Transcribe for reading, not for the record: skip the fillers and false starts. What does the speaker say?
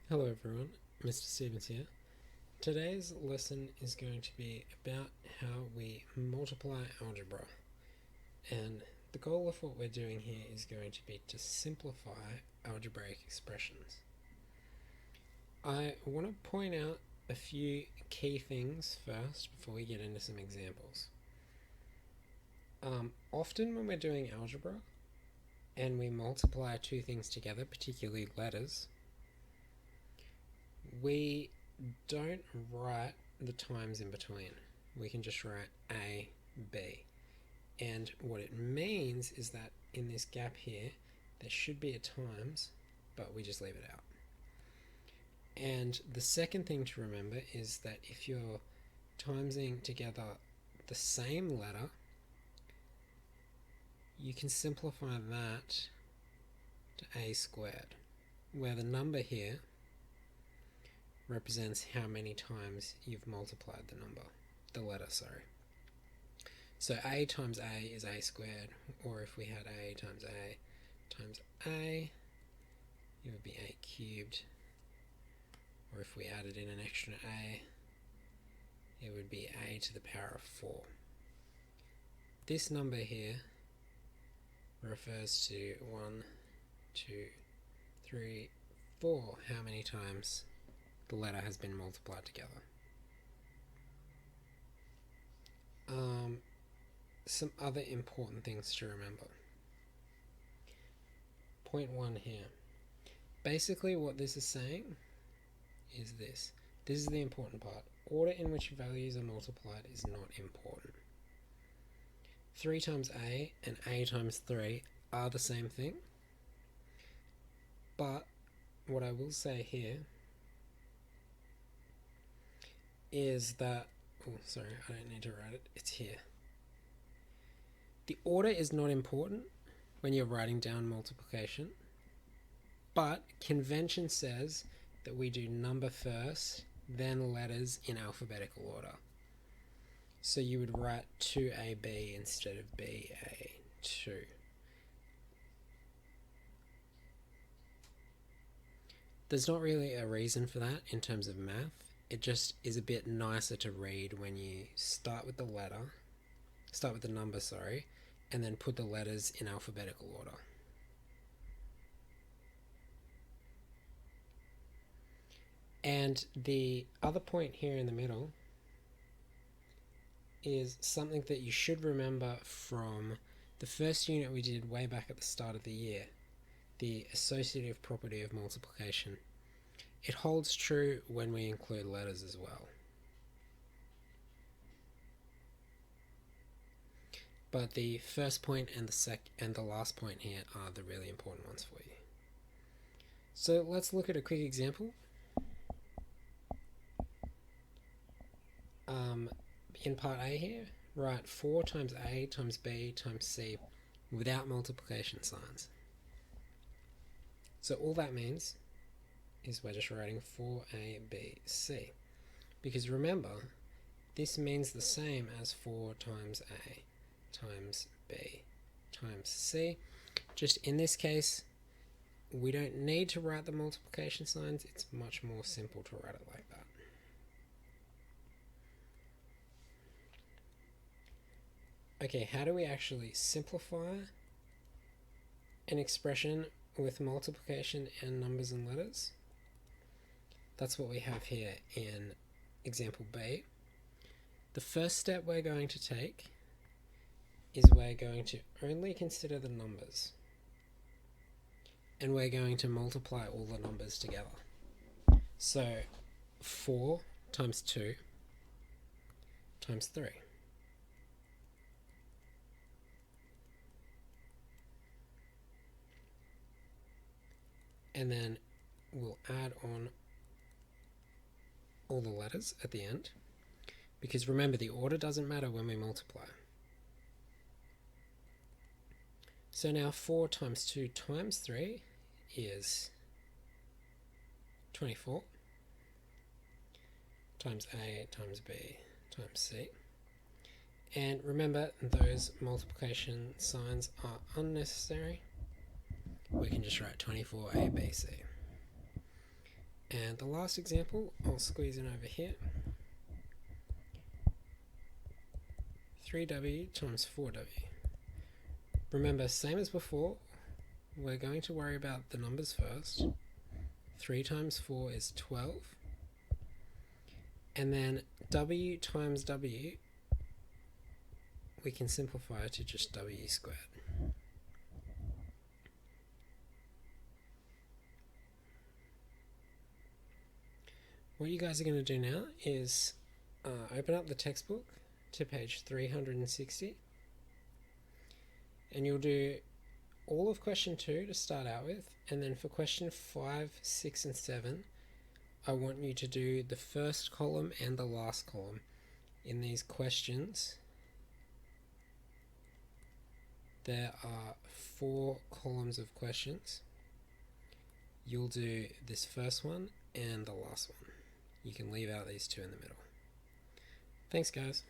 Hello everyone, Mr. Stevens here. Today's lesson is going to be about how we multiply algebra, and the goal of what we're doing here is going to be to simplify algebraic expressions. I want to point out a few key things first before we get into some examples. Often when we're doing algebra and we multiply two things together, particularly letters, we don't write the times in between. We can just write A, B. And what it means is that in this gap here, there should be a times, but we just leave it out. And the second thing to remember is that if you're timesing together the same letter, you can simplify that to A squared, where the number here represents how many times you've multiplied the letter. So A times A is A squared, or if we had A times A, it would be A cubed, or if we added in an extra A, it would be A to the power of 4. This number here refers to 1, 2, 3, 4, how many times the letter has been multiplied together. Some other important things to remember. Point 1 here. Basically what this is saying is this. This is the important part. Order in which values are multiplied is not important. 3 times A and A times 3 are the same thing. But what I will say here is that, I don't need to write it, it's here. The order is not important when you're writing down multiplication, but convention says that we do number first, then letters in alphabetical order. So you would write 2AB instead of BA2. There's not really a reason for that in terms of math. It just is a bit nicer to read when you start with the number, and then put the letters in alphabetical order. And the other point here in the middle is something that you should remember from the first unit we did way back at the start of the year, the associative property of multiplication. It holds true when we include letters as well. But the first point and the last point here are the really important ones for you. So let's look at a quick example. In part A here, write 4 times A times B times C without multiplication signs. So all that means is we're just writing 4ABC. Because remember, this means the same as 4 times A times B times C. Just in this case, we don't need to write the multiplication signs. It's much more simple to write it like that. Okay, how do we actually simplify an expression with multiplication and numbers and letters? That's what we have here in example B. The first step we're going to take is we're going to only consider the numbers, and we're going to multiply all the numbers together. So 4 times 2 times 3. And then we'll add on all the letters at the end, because remember, the order doesn't matter when we multiply. So now 4 times 2 times 3 is 24 times A times B times C. And remember, those multiplication signs are unnecessary. We can just write 24ABC. And the last example, I'll squeeze in over here. 3w times 4w. Remember, same as before, we're going to worry about the numbers first. 3 times 4 is 12. And then w times w, we can simplify to just w squared. What you guys are going to do now is open up the textbook to page 360, and you'll do all of question 2 to start out with, and then for question 5, 6 and 7 I want you to do the first column and the last column. In these questions there are 4 columns of questions. You'll do this first one and the last one. You can leave out these 2 in the middle. Thanks guys.